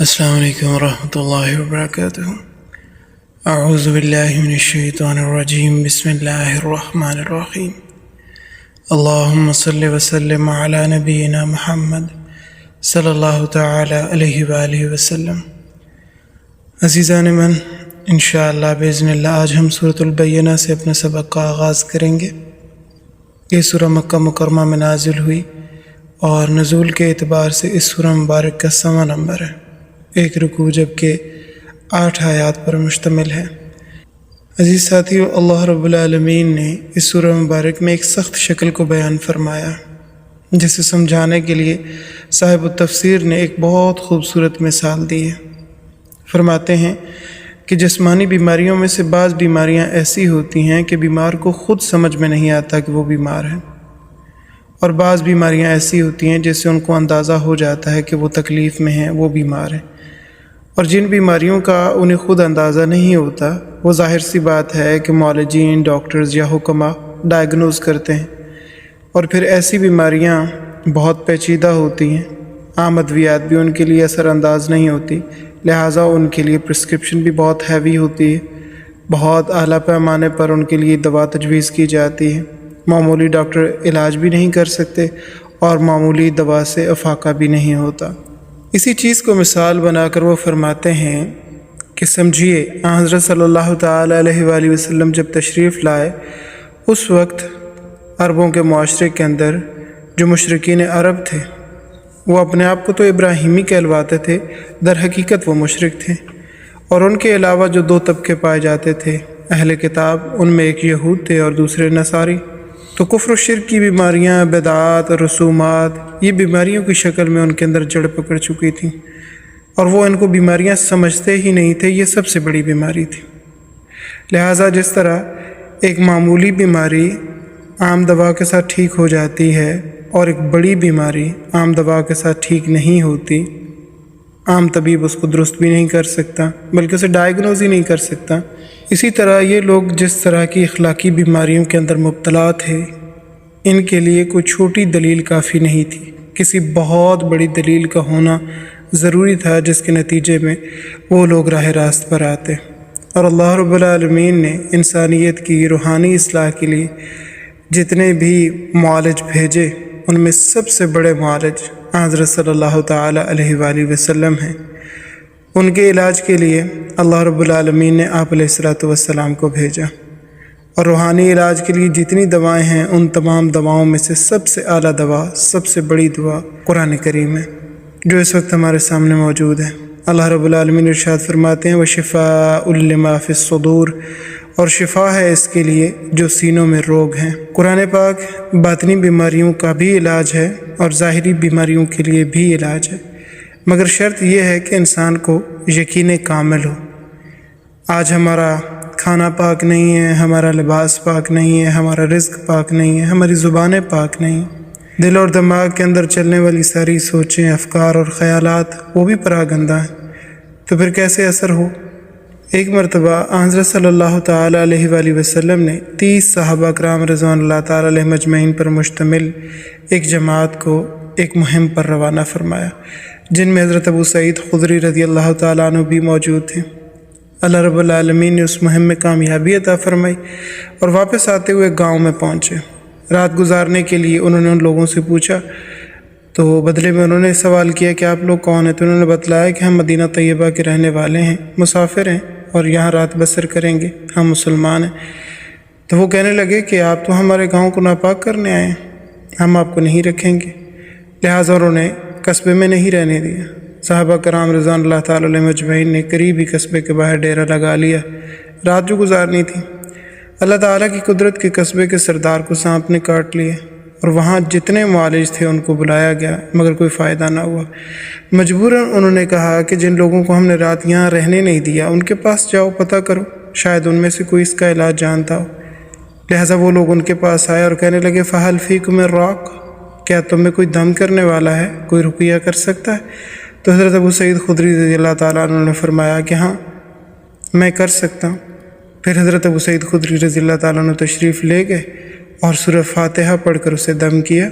السلام علیکم ورحمۃ اللہ وبرکاتہ۔ اعوذ باللہ من الشیطان الرجیم، بسم اللہ الرحمن الرحیم۔ اللہم صلی وسلم علی نبینا محمد صلی اللہ تعالی علیہ وآلہ وسلم۔ عزیزان من، انشاءاللہ باذن اللہ آج ہم سورۃ البینہ سے اپنے سبق کا آغاز کریں گے۔ یہ سورہ مکہ مکرمہ میں نازل ہوئی اور نزول کے اعتبار سے اس سورہ مبارک کا 100واں نمبر ہے، ایک رکوع جبکہ 8 آیات پر مشتمل ہے۔ عزیز ساتھیو، اللہ رب العالمین نے اس سورہ مبارک میں ایک سخت شکل کو بیان فرمایا، جسے سمجھانے کے لیے صاحب التفسیر نے ایک بہت خوبصورت مثال دی ہے۔ فرماتے ہیں کہ جسمانی بیماریوں میں سے بعض بیماریاں ایسی ہوتی ہیں کہ بیمار کو خود سمجھ میں نہیں آتا کہ وہ بیمار ہے، اور بعض بیماریاں ایسی ہوتی ہیں جس سے ان کو اندازہ ہو جاتا ہے کہ وہ تکلیف میں ہیں، وہ بیمار ہیں۔ اور جن بیماریوں کا انہیں خود اندازہ نہیں ہوتا، وہ ظاہر سی بات ہے کہ معالجین، ڈاکٹرز یا حکماء ڈائیگنوز کرتے ہیں، اور پھر ایسی بیماریاں بہت پیچیدہ ہوتی ہیں، عام ادویات بھی ان کے لیے اثر انداز نہیں ہوتی، لہٰذا ان کے لیے پرسکرپشن بھی بہت ہیوی ہوتی ہے، بہت اعلیٰ پیمانے پر ان کے لیے دوا تجویز کی جاتی ہے۔ معمولی ڈاکٹر علاج بھی نہیں کر سکتے اور معمولی دوا سے افاقہ بھی نہیں ہوتا۔ اسی چیز کو مثال بنا کر وہ فرماتے ہیں کہ سمجھیے حضرت صلی اللہ تعالی علیہ وآلہ وسلم جب تشریف لائے، اس وقت عربوں کے معاشرے کے اندر جو مشرکین عرب تھے، وہ اپنے آپ کو تو ابراہیمی کہلواتے تھے، در حقیقت وہ مشرک تھے، اور ان کے علاوہ جو 2 طبقے پائے جاتے تھے اہل کتاب، ان میں ایک یہود تھے اور دوسرے نصاری۔ تو کفر و شرک کی بیماریاں، بدعات، رسومات، یہ بیماریوں کی شکل میں ان کے اندر جڑ پکڑ چکی تھیں، اور وہ ان کو بیماریاں سمجھتے ہی نہیں تھے، یہ سب سے بڑی بیماری تھی۔ لہٰذا جس طرح ایک معمولی بیماری عام دوا کے ساتھ ٹھیک ہو جاتی ہے، اور ایک بڑی بیماری عام دوا کے ساتھ ٹھیک نہیں ہوتی، عام طبیب اس کو درست بھی نہیں کر سکتا، بلکہ اسے ڈائیگنوز ہی نہیں کر سکتا، اسی طرح یہ لوگ جس طرح کی اخلاقی بیماریوں کے اندر مبتلا تھے، ان کے لیے کوئی چھوٹی دلیل کافی نہیں تھی، کسی بہت بڑی دلیل کا ہونا ضروری تھا، جس کے نتیجے میں وہ لوگ راہ راست پر آتے۔ اور اللہ رب العالمین نے انسانیت کی روحانی اصلاح کے لیے جتنے بھی معالج بھیجے، ان میں سب سے بڑے معالج حضرت صلی اللہ تعالی علیہ وآلہ وسلم ہیں۔ ان کے علاج کے لیے اللہ رب العالمین نے آپ علیہ الصلوۃ والسلام کو بھیجا، اور روحانی علاج کے لیے جتنی دوائیں ہیں، ان تمام دواؤں میں سے سب سے اعلیٰ دوا، سب سے بڑی دوا قرآن کریم ہے، جو اس وقت ہمارے سامنے موجود ہے۔ اللہ رب العالمین ارشاد فرماتے ہیں وَشِفَاءٌ لِّمَا فِي الصُّدُورِ، اور شفا ہے اس کے لیے جو سینوں میں روگ ہیں۔ قرآن پاک باطنی بیماریوں کا بھی علاج ہے اور ظاہری بیماریوں کے لیے بھی علاج ہے، مگر شرط یہ ہے کہ انسان کو یقین کامل ہو۔ آج ہمارا کھانا پاک نہیں ہے، ہمارا لباس پاک نہیں ہے، ہمارا رزق پاک نہیں ہے، ہماری زبانیں پاک نہیں ہیں، دل اور دماغ کے اندر چلنے والی ساری سوچیں، افکار اور خیالات وہ بھی پراگندہ ہیں، تو پھر کیسے اثر ہو؟ ایک مرتبہ حضرت صلی اللہ تعالی علیہ وآلہ وسلم نے 30 صحابہ کرام رضوان اللہ تعالی علیہ مجمعین پر مشتمل ایک جماعت کو ایک مہم پر روانہ فرمایا، جن میں حضرت ابو سعید خدری رضی اللہ تعالیٰ عنہ بھی موجود تھے۔ اللہ رب العالمین نے اس مہم میں کامیابی عطا فرمائی، اور واپس آتے ہوئے گاؤں میں پہنچے۔ رات گزارنے کے لیے انہوں نے ان لوگوں سے پوچھا، تو بدلے میں انہوں نے سوال کیا کہ آپ لوگ کون ہیں؟ تو انہوں نے بتلایا کہ ہم مدینہ طیبہ کے رہنے والے ہیں، مسافر ہیں، اور یہاں رات بسر کریں گے، ہم مسلمان ہیں۔ تو وہ کہنے لگے کہ آپ تو ہمارے گاؤں کو ناپاک کرنے آئے ہیں، ہم آپ کو نہیں رکھیں گے۔ لہٰذا انہوں نے قصبے میں نہیں رہنے دیا۔ صحابہ کرام رضوان اللہ تعالی علیہ مجمعین نے قریبی قصبے کے باہر ڈیرا لگا لیا، رات جو گزارنی تھی۔ اللہ تعالیٰ کی قدرت کے قصبے کے سردار کو سانپ نے کاٹ لیا، اور وہاں جتنے معالج تھے ان کو بلایا گیا، مگر کوئی فائدہ نہ ہوا۔ مجبوراً انہوں نے کہا کہ جن لوگوں کو ہم نے رات یہاں رہنے نہیں دیا، ان کے پاس جاؤ، پتہ کرو، شاید ان میں سے کوئی اس کا علاج جانتا ہو۔ لہٰذا وہ لوگ ان کے پاس آئے اور کہنے لگے فَهَلْ فِيكُمْ الرَّاقِ، کیا تم میں کوئی دم کرنے والا ہے، کوئی رقیہ کر سکتا ہے؟ تو حضرت ابو سعید خدری رضی اللہ تعالیٰ عنہ نے فرمایا کہ ہاں، میں کر سکتا ہوں۔ پھر حضرت ابو سعید خدری رضی اللہ تعالیٰ عنہ تشریف لے گئے اور سورہ فاتحہ پڑھ کر اسے دم کیا،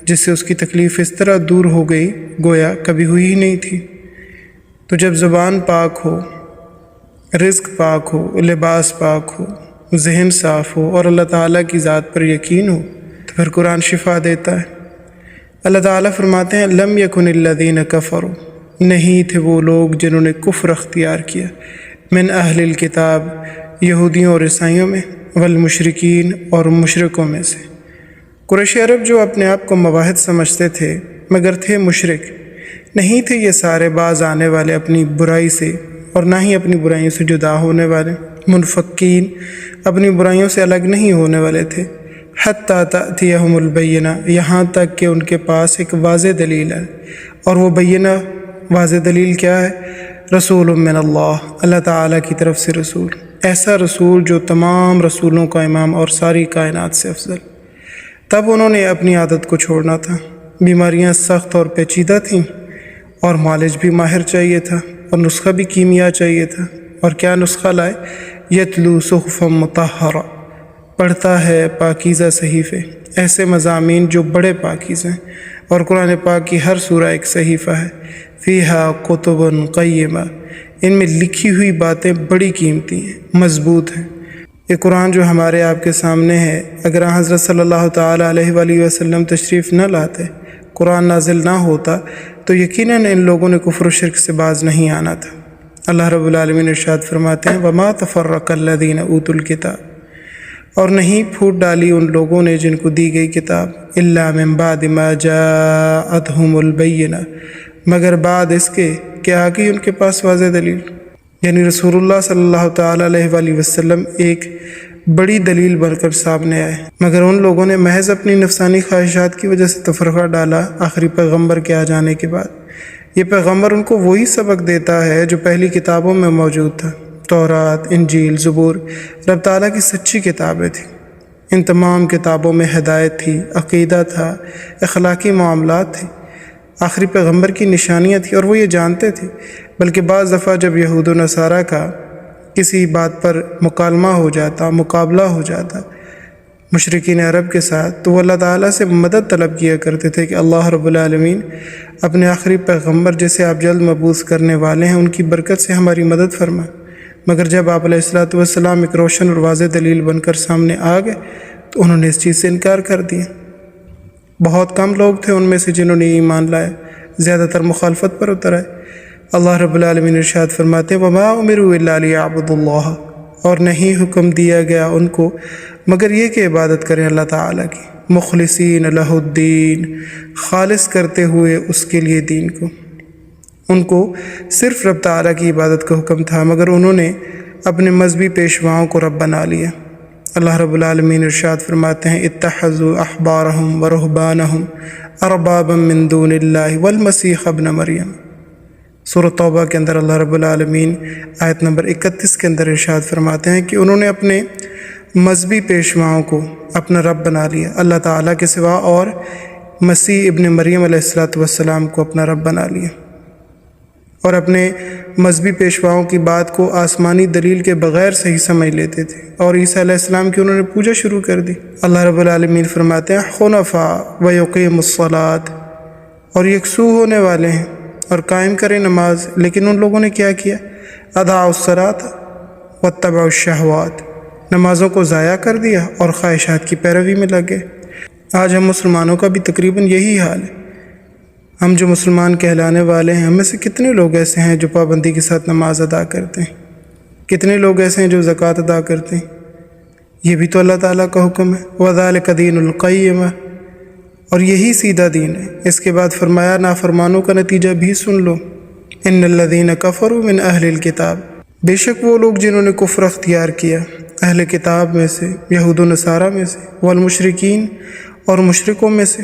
جس سے اس کی تکلیف اس طرح دور ہو گئی گویا کبھی ہوئی ہی نہیں تھی۔ تو جب زبان پاک ہو، رزق پاک ہو، لباس پاک ہو، ذہن صاف ہو اور اللہ تعالیٰ کی ذات پر یقین ہو تو پھر قرآن شفا دیتا ہے۔ اللہ تعالیٰ فرماتے ہیں لم یکن الذین کفروا، نہیں تھے وہ لوگ جنہوں نے کفر اختیار کیا، من اہل الکتاب، یہودیوں اور عیسائیوں میں، والمشرکین اور مشرکوں میں سے۔ قریش عرب جو اپنے آپ کو مواحد سمجھتے تھے مگر تھے مشرک، نہیں تھے یہ سارے باز آنے والے اپنی برائی سے اور نہ ہی اپنی برائیوں سے جدا ہونے والے، منفکین، اپنی برائیوں سے الگ نہیں ہونے والے تھے، حتیٰ تأتیہم البینہ، یہاں تک کہ ان کے پاس ایک واضح دلیل ہے، اور وہ بینہ واضح دلیل کیا ہے؟ رسول من اللہ، اللہ تعالیٰ کی طرف سے رسول، ایسا رسول جو تمام رسولوں کا امام اور ساری کائنات سے افضل۔ تب انہوں نے اپنی عادت کو چھوڑنا تھا، بیماریاں سخت اور پیچیدہ تھیں اور معالج بھی ماہر چاہیے تھا اور نسخہ بھی کیمیا چاہیے تھا، اور کیا نسخہ لائے؟ یتلو صحفا مطہرہ، پڑھتا ہے پاکیزہ صحیفے، ایسے مضامین جو بڑے پاکیزہ ہیں، اور قرآن پاک کی ہر سورہ ایک صحیفہ ہے، فیہا کتب قیمہ، ان میں لکھی ہوئی باتیں بڑی قیمتی ہیں، مضبوط ہیں۔ یہ قرآن جو ہمارے آپ کے سامنے ہے، اگر حضرت صلی اللہ تعالیٰ علیہ وآلہ وسلم تشریف نہ لاتے، قرآن نازل نہ ہوتا تو یقیناً ان لوگوں نے کفر و شرک سے باز نہیں آنا تھا۔ اللہ رب العالمین ارشاد فرماتے ہیں وَمَا تَفَرَّقَ الَّذِينَ أُوتُوا الْكِتَابَ، اور نہیں پھوٹ ڈالی ان لوگوں نے جن کو دی گئی کتاب، إِلَّا مِن بَعْدِ مَا جَاءَتْهُمُ الْبَيِّنَةُ، مگر بعد اس کے کہ آ گئی ان کے پاس واضح دلیل، یعنی رسول اللہ صلی اللہ تعالیٰ علیہ وآلہ وسلم ایک بڑی دلیل بن کر سامنے آئے، مگر ان لوگوں نے محض اپنی نفسانی خواہشات کی وجہ سے تفرقہ ڈالا آخری پیغمبر کے آ جانے کے بعد۔ یہ پیغمبر ان کو وہی سبق دیتا ہے جو پہلی کتابوں میں موجود تھا، تورات، انجیل، زبور، رب تعالیٰ کی سچی کتابیں تھیں۔ ان تمام کتابوں میں ہدایت تھی، عقیدہ تھا، اخلاقی معاملات تھے، آخری پیغمبر کی نشانیاں تھیں، اور وہ یہ جانتے تھے۔ بلکہ بعض دفعہ جب یہود و نصارہ کا کسی بات پر مکالمہ ہو جاتا، مقابلہ ہو جاتا مشرکین عرب کے ساتھ، تو وہ اللہ تعالیٰ سے مدد طلب کیا کرتے تھے کہ اللہ رب العالمین اپنے آخری پیغمبر جسے آپ جلد مبعوث کرنے والے ہیں ان کی برکت سے ہماری مدد فرما۔ مگر جب آپ علیہ الصلوۃ والسلام ایک روشن اور واضح دلیل بن کر سامنے آ گئے تو انہوں نے اس چیز سے انکار کر دیا۔ بہت کم لوگ تھے ان میں سے جنہوں نے ایمان لایا، زیادہ تر مخالفت پر اتر آئے۔ اللہ رب العالمین ارشاد فرماتے ہیں وَمَا أُمِرُوا إِلَّا لِيَعْبُدُوا اللَّهَ، اور نہیں حکم دیا گیا ان کو مگر یہ کہ عبادت کریں اللہ تعالیٰ کی، مخلصین لہ الدین، خالص کرتے ہوئے اس کے لیے دین کو۔ ان کو صرف رب تعالیٰ کی عبادت کا حکم تھا، مگر انہوں نے اپنے مذہبی پیشواؤں کو رب بنا لیا۔ اللہ رب العالمین ارشاد فرماتے ہیں اتخذوا احبارهم ورهبانهم اربابا من دون اللہ والمسیح ابن مریم۔ سورۃ توبہ کے اندر اللہ رب العالمین آیت نمبر 31 کے اندر ارشاد فرماتے ہیں کہ انہوں نے اپنے مذہبی پیشواؤں کو اپنا رب بنا لیا اللہ تعالیٰ کے سوا، اور مسیح ابن مریم علیہ الصلوۃ والسلام کو اپنا رب بنا لیا، اور اپنے مذہبی پیشواؤں کی بات کو آسمانی دلیل کے بغیر صحیح سمجھ لیتے تھے، اور عیسیٰ علیہ السلام کی انہوں نے پوجا شروع کر دی۔ اللہ رب العالمین فرماتے ہیں حنفاء ویقیموا الصلاۃ، اور یکسو ہونے والے ہیں اور قائم کریں نماز، لیکن ان لوگوں نے کیا کیا؟ اضاعوا الصلاۃ واتبعوا الشہوات، نمازوں کو ضائع کر دیا اور خواہشات کی پیروی میں لگ گئے۔ آج ہم مسلمانوں کا بھی تقریباً یہی حال ہے۔ ہم جو مسلمان کہلانے والے ہیں، ہم میں سے کتنے لوگ ایسے ہیں جو پابندی کے ساتھ نماز ادا کرتے ہیں؟ کتنے لوگ ایسے ہیں جو زکوٰۃ ادا کرتے ہیں؟ یہ بھی تو اللہ تعالیٰ کا حکم ہے وَذَلِكَ دِينُ الْقَيِّمَةُ، اور یہی سیدھا دین ہے۔ اس کے بعد فرمایا نافرمانوں کا نتیجہ بھی سن لو، ان الذین کفروا من اہل الکتاب، بے شک وہ لوگ جنہوں نے کفر اختیار کیا اہل کتاب میں سے، یہود و نصارہ میں سے، والمشرکین، اور مشرکوں میں سے،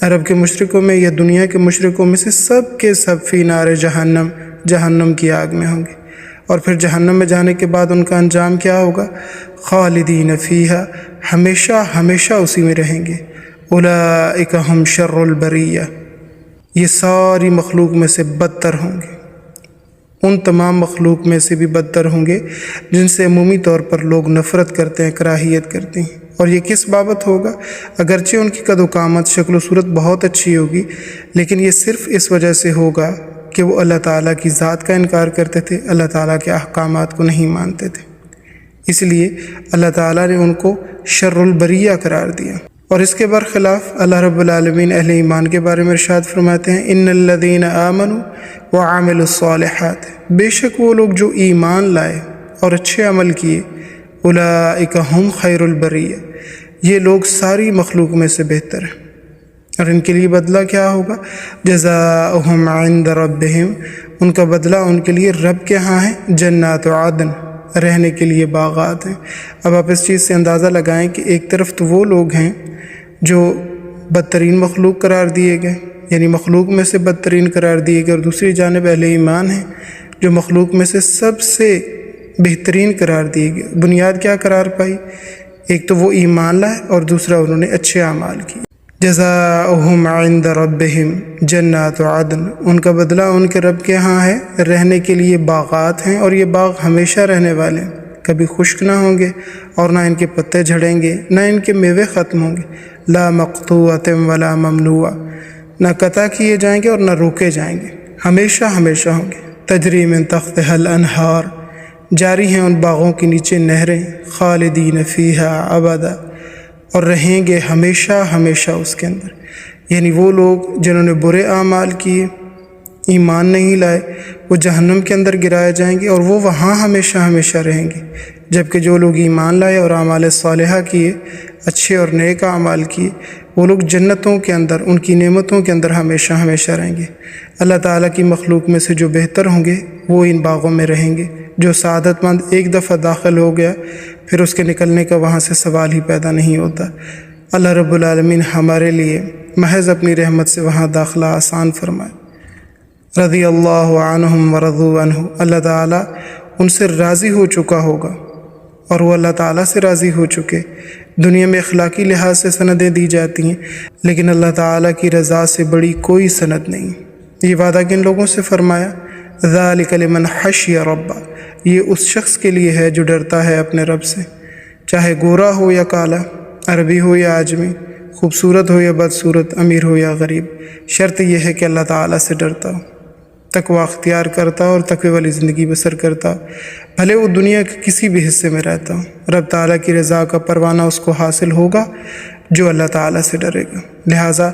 عرب کے مشرکوں میں یا دنیا کے مشرکوں میں سے، سب کے سب فی نار جہنم، جہنم کی آگ میں ہوں گے، اور پھر جہنم میں جانے کے بعد ان کا انجام کیا ہوگا؟ خالدین فیہا، ہمیشہ ہمیشہ اسی میں رہیں گے۔ اولئک ہم شر البریہ، یہ ساری مخلوق میں سے بدتر ہوں گے، ان تمام مخلوق میں سے بھی بدتر ہوں گے جن سے عمومی طور پر لوگ نفرت کرتے ہیں، کراہیت کرتے ہیں۔ اور یہ کس بابت ہوگا؟ اگرچہ ان کی قد و قامت، شکل و صورت بہت اچھی ہوگی، لیکن یہ صرف اس وجہ سے ہوگا کہ وہ اللہ تعالیٰ کی ذات کا انکار کرتے تھے، اللہ تعالیٰ کے احکامات کو نہیں مانتے تھے، اس لیے اللہ تعالیٰ نے ان کو شر البریہ قرار دیا۔ اور اس کے برخلاف اللہ رب العالمین اہل ایمان کے بارے میں ارشاد فرماتے ہیں، ان الذین آمنوا وعملوا الصالحات، بے شک وہ لوگ جو ایمان لائے اور اچھے عمل کیے، اولئک ھم خیر البریہ، یہ لوگ ساری مخلوق میں سے بہتر ہیں، اور ان کے لیے بدلہ کیا ہوگا؟ جزاؤہم عند ربہم، ان کا بدلہ ان کے لیے رب کے ہاں ہے، جنات عدن، رہنے کے لیے باغات ہیں۔ اب آپ اس چیز سے اندازہ لگائیں کہ ایک طرف تو وہ لوگ ہیں جو بدترین مخلوق قرار دیے گئے، یعنی مخلوق میں سے بدترین قرار دیے گئے، اور دوسری جانب اہل ایمان ہیں جو مخلوق میں سے سب سے بہترین قرار دیے گئے۔ بنیاد کیا قرار پائی؟ ایک تو وہ ایمان لائے اور دوسرا انہوں نے اچھے اعمال کیے۔ جزاؤہم عند ربہم جنات عدن، ان کا بدلہ ان کے رب کے ہاں ہے، رہنے کے لیے باغات ہیں، اور یہ باغ ہمیشہ رہنے والے ہیں، کبھی خشک نہ ہوں گے اور نہ ان کے پتے جھڑیں گے، نہ ان کے میوے ختم ہوں گے، لا مقطوعۃ ولا ممنوعہ، نہ قطع کیے جائیں گے اور نہ روکے جائیں گے، ہمیشہ ہمیشہ ہوں گے۔ تجری من تحتہا الانہار، جاری ہیں ان باغوں کے نیچے نہریں، خالدین فیہا ابدا، اور رہیں گے ہمیشہ ہمیشہ اس کے اندر۔ یعنی وہ لوگ جنہوں نے برے اعمال کیے، ایمان نہیں لائے، وہ جہنم کے اندر گرائے جائیں گے اور وہ وہاں ہمیشہ ہمیشہ رہیں گے، جبکہ جو لوگ ایمان لائے اور اعمال صالحہ کیے، اچھے اور نیک اعمال کیے، وہ لوگ جنتوں کے اندر، ان کی نعمتوں کے اندر ہمیشہ ہمیشہ رہیں گے۔ اللہ تعالیٰ کی مخلوق میں سے جو بہتر ہوں گے وہ ان باغوں میں رہیں گے۔ جو سعادت مند ایک دفعہ داخل ہو گیا پھر اس کے نکلنے کا وہاں سے سوال ہی پیدا نہیں ہوتا۔ اللہ رب العالمین ہمارے لیے محض اپنی رحمت سے وہاں داخلہ آسان فرمائے۔ رضی اللہ عنہم ورضوا عنہ، اللہ تعالیٰ ان سے راضی ہو چکا ہوگا اور وہ اللہ تعالیٰ سے راضی ہو چکے۔ دنیا میں اخلاقی لحاظ سے سندیں دی جاتی ہیں، لیکن اللہ تعالیٰ کی رضا سے بڑی کوئی سند نہیں۔ یہ وعدہ کن لوگوں سے فرمایا؟ ذالک لمن خشی ربہ، یہ اس شخص کے لیے ہے جو ڈرتا ہے اپنے رب سے، چاہے گورا ہو یا کالا، عربی ہو یا عجمی، خوبصورت ہو یا بدصورت، امیر ہو یا غریب، شرط یہ ہے کہ اللہ تعالیٰ سے ڈرتا ہو، تقوی اختیار کرتا اور تقوی والی زندگی بسر کرتا، بھلے وہ دنیا کے کسی بھی حصے میں رہتا ہو۔ رب تعالیٰ کی رضا کا پروانہ اس کو حاصل ہوگا جو اللہ تعالیٰ سے ڈرے گا۔ لہٰذا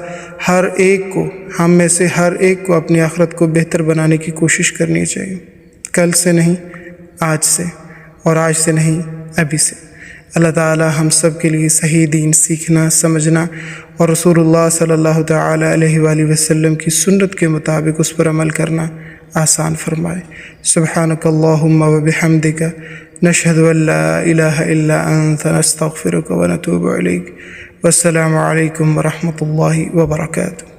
ہر ایک کو، ہم میں سے ہر ایک کو اپنی آخرت کو بہتر بنانے کی کوشش کرنی چاہیے، کل سے نہیں آج سے، اور آج سے نہیں ابھی سے۔ اللہ تعالیٰ ہم سب کے لیے صحیح دین سیکھنا، سمجھنا اور رسول اللہ صلی اللہ تعالیٰ علیہ وآلہ وسلم کی سنت کے مطابق اس پر عمل کرنا آسان فرمائے۔ سبحانک اللہم وبحمدک، نشہد ان لا الہ الا انت، نستغفرک ونتوب الیک۔ والسلام علیکم ورحمۃ اللہ وبرکاتہ۔